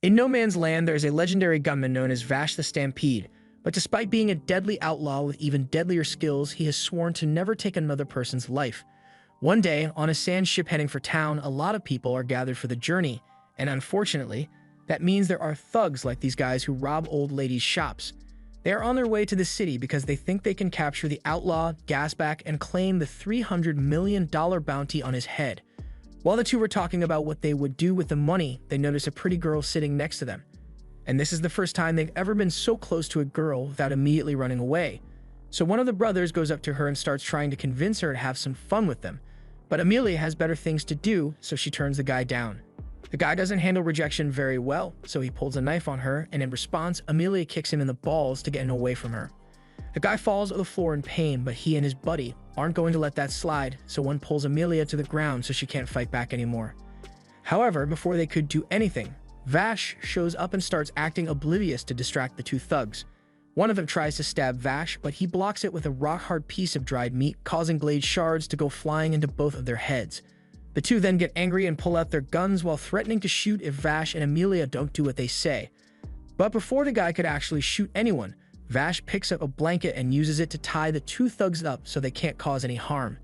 In No Man's Land, there is a legendary gunman known as Vash the Stampede, but despite being a deadly outlaw with even deadlier skills, he has sworn to never take another person's life. One day, on a sand ship heading for town, a lot of people are gathered for the journey, and unfortunately, that means there are thugs like these guys who rob old ladies' shops. They are on their way to the city because they think they can capture the outlaw, Gasback, and claim the $300 million bounty on his head. While the two were talking about what they would do with the money, they notice a pretty girl sitting next to them. And this is the first time they've ever been so close to a girl without immediately running away. So one of the brothers goes up to her and starts trying to convince her to have some fun with them. But Amelia has better things to do, so she turns the guy down. The guy doesn't handle rejection very well, so he pulls a knife on her, and in response, Amelia kicks him in the balls to get him away from her. The guy falls on the floor in pain, but he and his buddy aren't going to let that slide, so one pulls Amelia to the ground so she can't fight back anymore. However, before they could do anything, Vash shows up and starts acting oblivious to distract the two thugs. One of them tries to stab Vash, but he blocks it with a rock-hard piece of dried meat, causing blade shards to go flying into both of their heads. The two then get angry and pull out their guns while threatening to shoot if Vash and Amelia don't do what they say. But before the guy could actually shoot anyone, Vash picks up a blanket and uses it to tie the two thugs up so they can't cause any harm.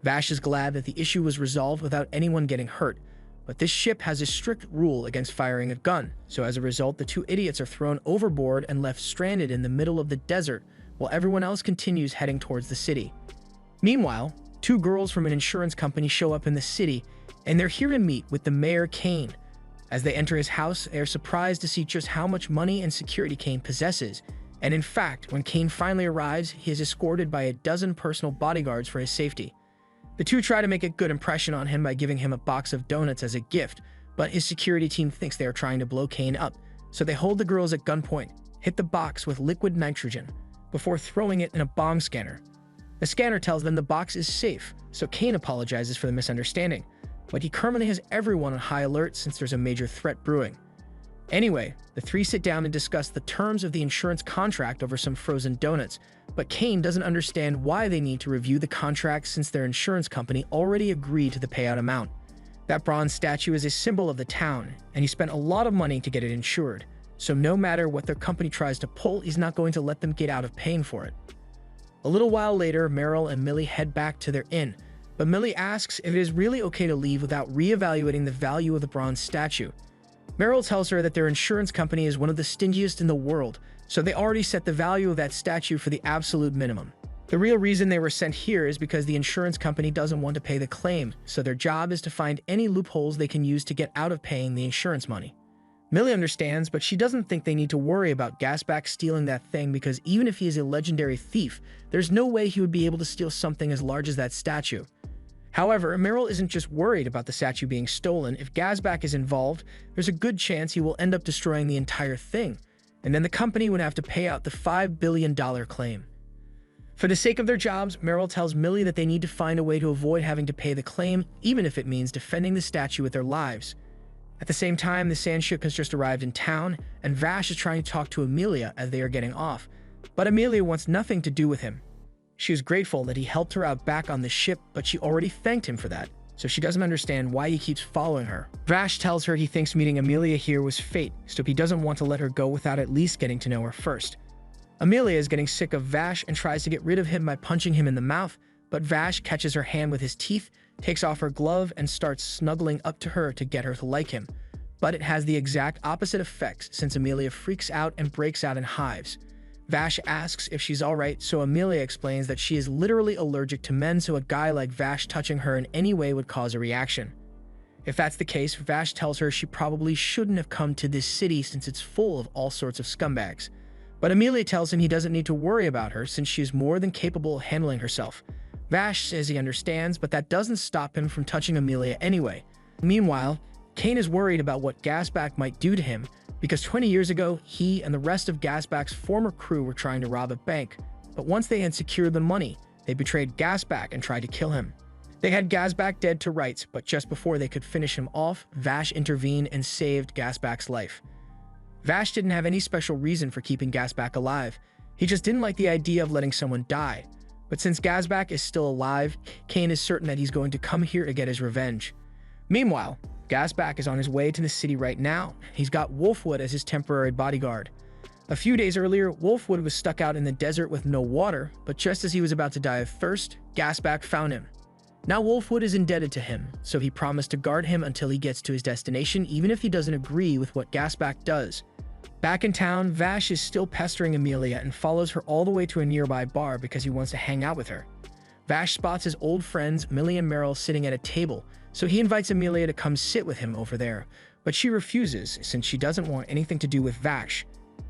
Vash is glad that the issue was resolved without anyone getting hurt, but this ship has a strict rule against firing a gun, so as a result, the two idiots are thrown overboard and left stranded in the middle of the desert while everyone else continues heading towards the city. Meanwhile, two girls from an insurance company show up in the city, and they're here to meet with the mayor, Kane. As they enter his house, they are surprised to see just how much money and security Kane possesses. And in fact, when Kane finally arrives, he is escorted by a dozen personal bodyguards for his safety. The two try to make a good impression on him by giving him a box of donuts as a gift, but his security team thinks they are trying to blow Kane up, so they hold the girls at gunpoint, hit the box with liquid nitrogen, before throwing it in a bomb scanner. The scanner tells them the box is safe, so Kane apologizes for the misunderstanding, but he currently has everyone on high alert since there's a major threat brewing. Anyway, the three sit down and discuss the terms of the insurance contract over some frozen donuts, but Kane doesn't understand why they need to review the contract since their insurance company already agreed to the payout amount. That bronze statue is a symbol of the town, and he spent a lot of money to get it insured, so no matter what their company tries to pull, he's not going to let them get out of paying for it. A little while later, Meryl and Millie head back to their inn, but Millie asks if it is really okay to leave without reevaluating the value of the bronze statue. Meryl tells her that their insurance company is one of the stingiest in the world, so they already set the value of that statue for the absolute minimum. The real reason they were sent here is because the insurance company doesn't want to pay the claim, so their job is to find any loopholes they can use to get out of paying the insurance money. Millie understands, but she doesn't think they need to worry about Gasback stealing that thing because even if he is a legendary thief, there's no way he would be able to steal something as large as that statue. However, Meryl isn't just worried about the statue being stolen. If Gasback is involved, there's a good chance he will end up destroying the entire thing, and then the company would have to pay out the $5 billion claim. For the sake of their jobs, Meryl tells Millie that they need to find a way to avoid having to pay the claim, even if it means defending the statue with their lives. At the same time, the sand ship has just arrived in town, and Vash is trying to talk to Amelia as they are getting off, but Amelia wants nothing to do with him. She was grateful that he helped her out back on the ship, but she already thanked him for that, so she doesn't understand why he keeps following her. Vash tells her he thinks meeting Amelia here was fate, so he doesn't want to let her go without at least getting to know her first. Amelia is getting sick of Vash and tries to get rid of him by punching him in the mouth, but Vash catches her hand with his teeth, takes off her glove, and starts snuggling up to her to get her to like him. But it has the exact opposite effects since Amelia freaks out and breaks out in hives. Vash asks if she's alright, so Amelia explains that she is literally allergic to men, so a guy like Vash touching her in any way would cause a reaction. If that's the case, Vash tells her she probably shouldn't have come to this city since it's full of all sorts of scumbags. But Amelia tells him he doesn't need to worry about her since she is more than capable of handling herself. Vash says he understands, but that doesn't stop him from touching Amelia anyway. Meanwhile, Kane is worried about what Gasback might do to him, because 20 years ago, he and the rest of Gasback's former crew were trying to rob a bank, but once they had secured the money, they betrayed Gasback and tried to kill him. They had Gasback dead to rights, but just before they could finish him off, Vash intervened and saved Gasback's life. Vash didn't have any special reason for keeping Gasback alive. He just didn't like the idea of letting someone die. But since Gasback is still alive, Kane is certain that he's going to come here to get his revenge. Meanwhile, Gasback is on his way to the city right now. He's got Wolfwood as his temporary bodyguard. A few days earlier, Wolfwood was stuck out in the desert with no water, but just as he was about to die of thirst, Gasback found him. Now Wolfwood is indebted to him, so he promised to guard him until he gets to his destination, even if he doesn't agree with what Gasback does. Back in town, Vash is still pestering Amelia and follows her all the way to a nearby bar because he wants to hang out with her. Vash spots his old friends Millie and Meryl sitting at a table, so he invites Amelia to come sit with him over there, but she refuses since she doesn't want anything to do with Vash.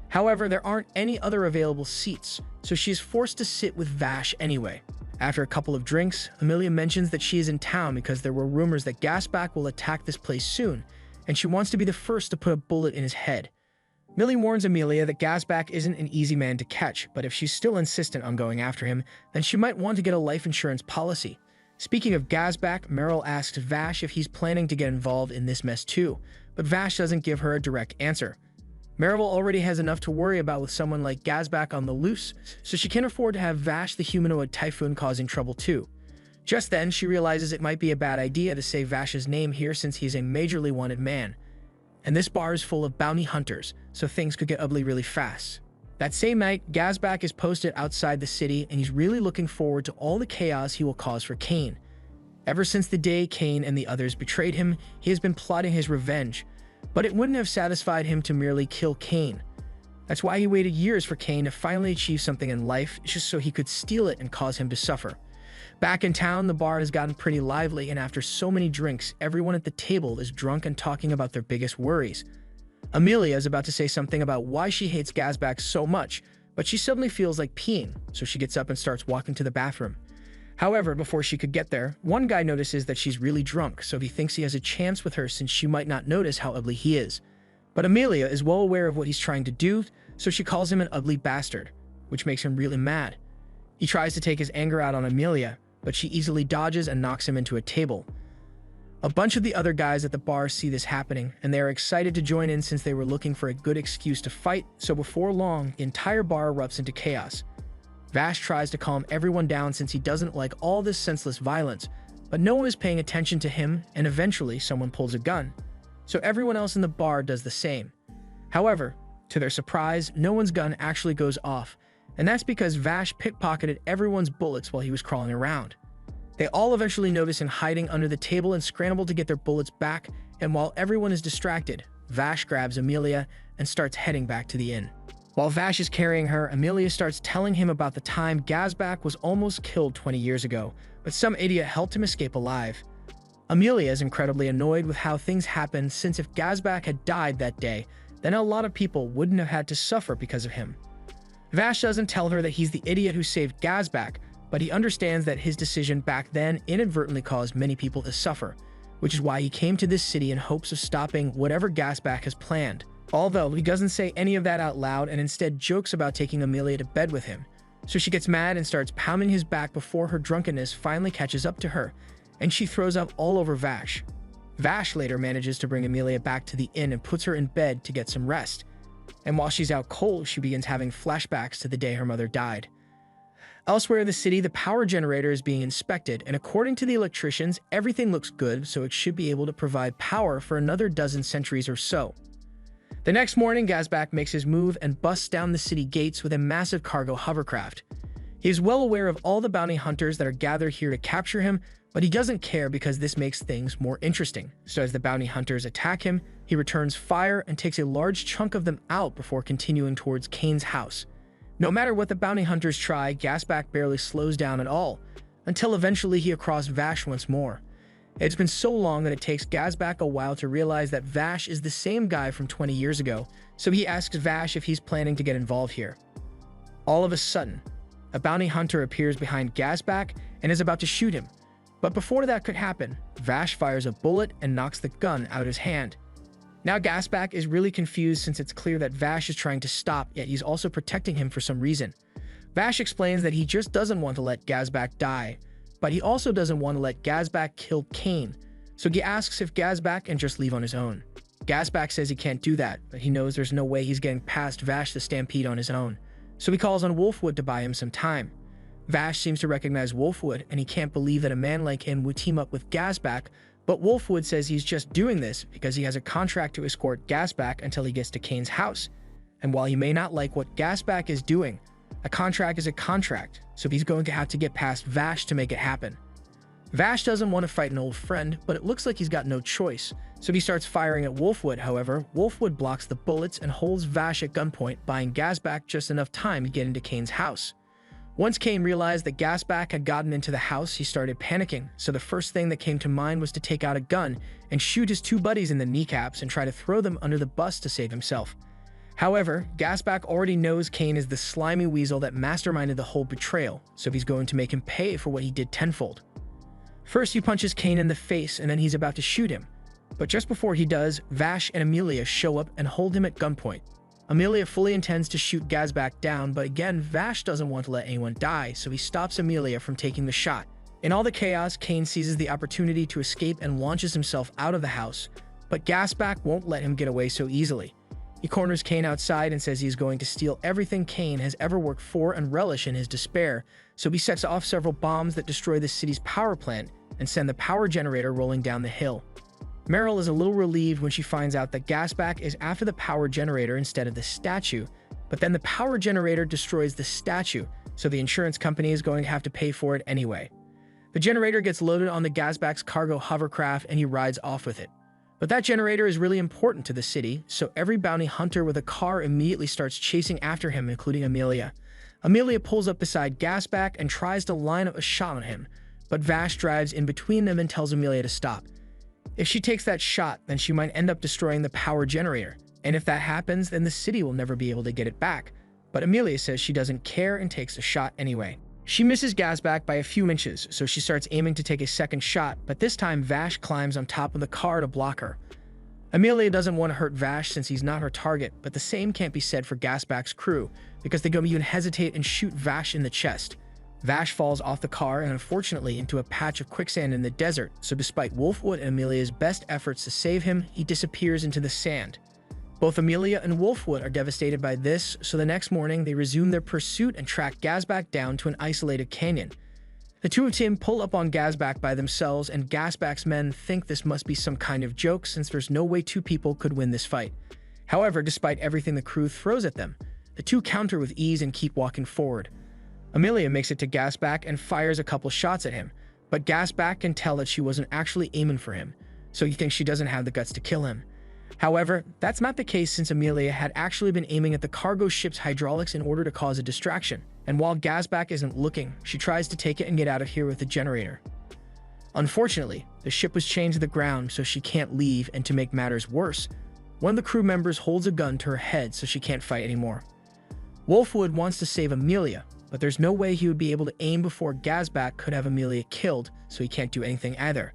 However, there aren't any other available seats, so she is forced to sit with Vash anyway. After a couple of drinks, Amelia mentions that she is in town because there were rumors that Gasback will attack this place soon, and she wants to be the first to put a bullet in his head. Millie warns Amelia that Gasback isn't an easy man to catch, but if she's still insistent on going after him, then she might want to get a life insurance policy. Speaking of Gasback, Meryl asks Vash if he's planning to get involved in this mess too, but Vash doesn't give her a direct answer. Meryl already has enough to worry about with someone like Gasback on the loose, so she can't afford to have Vash the humanoid typhoon causing trouble too. Just then, she realizes it might be a bad idea to say Vash's name here since he's a majorly wanted man. And this bar is full of bounty hunters, so things could get ugly really fast. That same night, Gasback is posted outside the city and he's really looking forward to all the chaos he will cause for Kane. Ever since the day Kane and the others betrayed him, he has been plotting his revenge. But it wouldn't have satisfied him to merely kill Kane. That's why he waited years for Kane to finally achieve something in life, just so he could steal it and cause him to suffer. Back in town, the bar has gotten pretty lively, and after so many drinks, everyone at the table is drunk and talking about their biggest worries. Amelia is about to say something about why she hates Gasback so much, but she suddenly feels like peeing, so she gets up and starts walking to the bathroom. However, before she could get there, one guy notices that she's really drunk, so he thinks he has a chance with her since she might not notice how ugly he is. But Amelia is well aware of what he's trying to do, so she calls him an ugly bastard, which makes him really mad. He tries to take his anger out on Amelia, but she easily dodges and knocks him into a table. A bunch of the other guys at the bar see this happening, and they are excited to join in since they were looking for a good excuse to fight, so before long, the entire bar erupts into chaos. Vash tries to calm everyone down since he doesn't like all this senseless violence, but no one is paying attention to him, and eventually someone pulls a gun. So everyone else in the bar does the same. However, to their surprise, no one's gun actually goes off, and that's because Vash pickpocketed everyone's bullets while he was crawling around. They all eventually notice him hiding under the table and scramble to get their bullets back, and while everyone is distracted, Vash grabs Amelia and starts heading back to the inn. While Vash is carrying her, Amelia starts telling him about the time Gasback was almost killed 20 years ago, but some idiot helped him escape alive. Amelia is incredibly annoyed with how things happened since if Gasback had died that day, then a lot of people wouldn't have had to suffer because of him. Vash doesn't tell her that he's the idiot who saved Gasback, but he understands that his decision back then inadvertently caused many people to suffer, which is why he came to this city in hopes of stopping whatever Gasback has planned. Although he doesn't say any of that out loud and instead jokes about taking Amelia to bed with him. So she gets mad and starts pounding his back before her drunkenness finally catches up to her, and she throws up all over Vash. Vash later manages to bring Amelia back to the inn and puts her in bed to get some rest. And while she's out cold, she begins having flashbacks to the day her mother died. Elsewhere in the city, the power generator is being inspected, and according to the electricians, everything looks good, so it should be able to provide power for another dozen centuries or so. The next morning, Gasback makes his move and busts down the city gates with a massive cargo hovercraft. He is well aware of all the bounty hunters that are gathered here to capture him, but he doesn't care because this makes things more interesting. So as the bounty hunters attack him, he returns fire and takes a large chunk of them out before continuing towards Kane's house. No matter what the bounty hunters try, Gasback barely slows down at all, until eventually he across Vash once more. It's been so long that it takes Gasback a while to realize that Vash is the same guy from 20 years ago, so he asks Vash if he's planning to get involved here. All of a sudden, a bounty hunter appears behind Gasback and is about to shoot him, but before that could happen, Vash fires a bullet and knocks the gun out of his hand. Now Gasback is really confused since it's clear that Vash is trying to stop, yet he's also protecting him for some reason. Vash explains that he just doesn't want to let Gasback die, but he also doesn't want to let Gasback kill Kane, so he asks if Gasback can just leave on his own. Gasback says he can't do that, but he knows there's no way he's getting past Vash the Stampede on his own, so he calls on Wolfwood to buy him some time. Vash seems to recognize Wolfwood, and he can't believe that a man like him would team up with Gasback, But Wolfwood says he's just doing this because he has a contract to escort Gasback until he gets to Kane's house. And while he may not like what Gasback is doing, a contract is a contract, so he's going to have to get past Vash to make it happen. Vash doesn't want to fight an old friend, but it looks like he's got no choice, so he starts firing at Wolfwood. However, Wolfwood blocks the bullets and holds Vash at gunpoint, buying Gasback just enough time to get into Kane's house. Once Kane realized that Gasback had gotten into the house, he started panicking, so the first thing that came to mind was to take out a gun and shoot his two buddies in the kneecaps and try to throw them under the bus to save himself. However, Gasback already knows Kane is the slimy weasel that masterminded the whole betrayal, so he's going to make him pay for what he did tenfold. First, he punches Kane in the face, and then he's about to shoot him. But just before he does, Vash and Amelia show up and hold him at gunpoint. Amelia fully intends to shoot Gasback down, but again, Vash doesn't want to let anyone die, so he stops Amelia from taking the shot. In all the chaos, Kane seizes the opportunity to escape and launches himself out of the house, but Gasback won't let him get away so easily. He corners Kane outside and says he's going to steal everything Kane has ever worked for and relish in his despair, so he sets off several bombs that destroy the city's power plant and send the power generator rolling down the hill. Meryl is a little relieved when she finds out that Gasback is after the power generator instead of the statue, but then the power generator destroys the statue, so the insurance company is going to have to pay for it anyway. The generator gets loaded on the Gasback's cargo hovercraft and he rides off with it. But that generator is really important to the city, so every bounty hunter with a car immediately starts chasing after him, including Amelia. Amelia pulls up beside Gasback and tries to line up a shot on him, but Vash drives in between them and tells Amelia to stop. If she takes that shot, then she might end up destroying the power generator, and if that happens, then the city will never be able to get it back. But Amelia says she doesn't care and takes the shot anyway. She misses Gasback by a few inches, so she starts aiming to take a second shot, but this time Vash climbs on top of the car to block her. Amelia doesn't want to hurt Vash since he's not her target, but the same can't be said for Gasback's crew, because they don't even hesitate and shoot Vash in the chest. Vash falls off the car and unfortunately into a patch of quicksand in the desert, so despite Wolfwood and Amelia's best efforts to save him, he disappears into the sand. Both Amelia and Wolfwood are devastated by this, so the next morning they resume their pursuit and track Gasback down to an isolated canyon. The two of them pull up on Gasback by themselves, and Gasback's men think this must be some kind of joke since there's no way two people could win this fight. However, despite everything the crew throws at them, the two counter with ease and keep walking forward. Amelia makes it to Gasback and fires a couple shots at him, but Gasback can tell that she wasn't actually aiming for him, so he thinks she doesn't have the guts to kill him. However, that's not the case since Amelia had actually been aiming at the cargo ship's hydraulics in order to cause a distraction, and while Gasback isn't looking, she tries to take it and get out of here with the generator. Unfortunately, the ship was chained to the ground so she can't leave, and to make matters worse, one of the crew members holds a gun to her head so she can't fight anymore. Wolfwood wants to save Amelia, but there's no way he would be able to aim before Gasback could have Amelia killed, so he can't do anything either.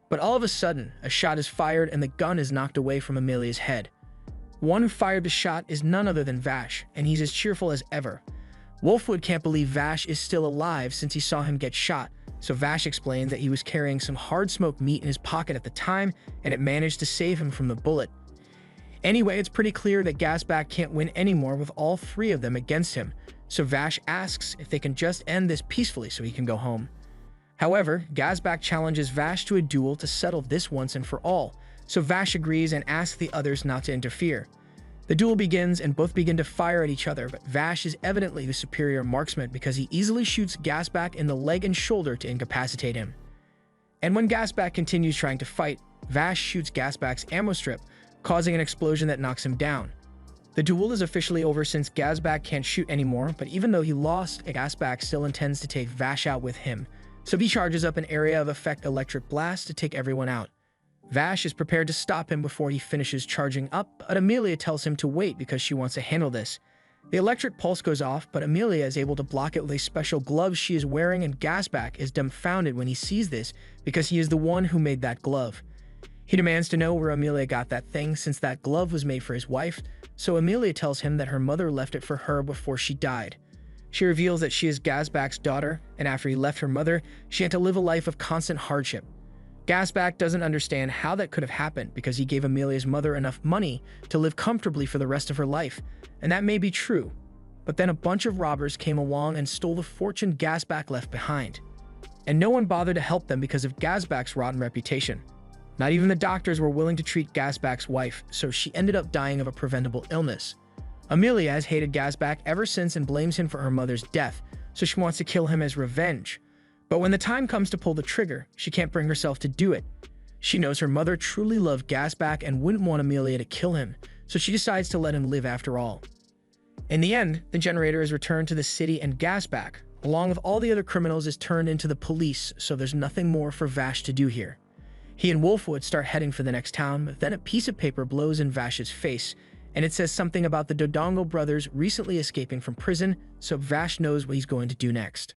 But all of a sudden, a shot is fired and the gun is knocked away from Amelia's head. One who fired the shot is none other than Vash, and he's as cheerful as ever. Wolfwood can't believe Vash is still alive since he saw him get shot, so Vash explains that he was carrying some hard-smoked meat in his pocket at the time, and it managed to save him from the bullet. Anyway, it's pretty clear that Gasback can't win anymore with all three of them against him, so Vash asks if they can just end this peacefully so he can go home. However, Gasback challenges Vash to a duel to settle this once and for all, so Vash agrees and asks the others not to interfere. The duel begins and both begin to fire at each other, but Vash is evidently the superior marksman because he easily shoots Gasback in the leg and shoulder to incapacitate him. And when Gasback continues trying to fight, Vash shoots Gasback's ammo strip, causing an explosion that knocks him down. The duel is officially over since Gasback can't shoot anymore, but even though he lost, Gasback still intends to take Vash out with him, so he charges up an area of effect electric blast to take everyone out. Vash is prepared to stop him before he finishes charging up, but Amelia tells him to wait because she wants to handle this. The electric pulse goes off, but Amelia is able to block it with a special glove she is wearing, and Gasback is dumbfounded when he sees this because he is the one who made that glove. He demands to know where Amelia got that thing since that glove was made for his wife, so Amelia tells him that her mother left it for her before she died. She reveals that she is Gasback's daughter, and after he left her mother, she had to live a life of constant hardship. Gasback doesn't understand how that could have happened because he gave Amelia's mother enough money to live comfortably for the rest of her life, and that may be true. But then a bunch of robbers came along and stole the fortune Gasback left behind. And no one bothered to help them because of Gasback's rotten reputation. Not even the doctors were willing to treat Gasback's wife, so she ended up dying of a preventable illness. Amelia has hated Gasback ever since and blames him for her mother's death, so she wants to kill him as revenge. But when the time comes to pull the trigger, she can't bring herself to do it. She knows her mother truly loved Gasback and wouldn't want Amelia to kill him, so she decides to let him live after all. In the end, the generator is returned to the city and Gasback, along with all the other criminals, is turned into the police, so there's nothing more for Vash to do here. He and Wolfwood start heading for the next town, but then a piece of paper blows in Vash's face, and it says something about the Dodongo brothers recently escaping from prison, so Vash knows what he's going to do next.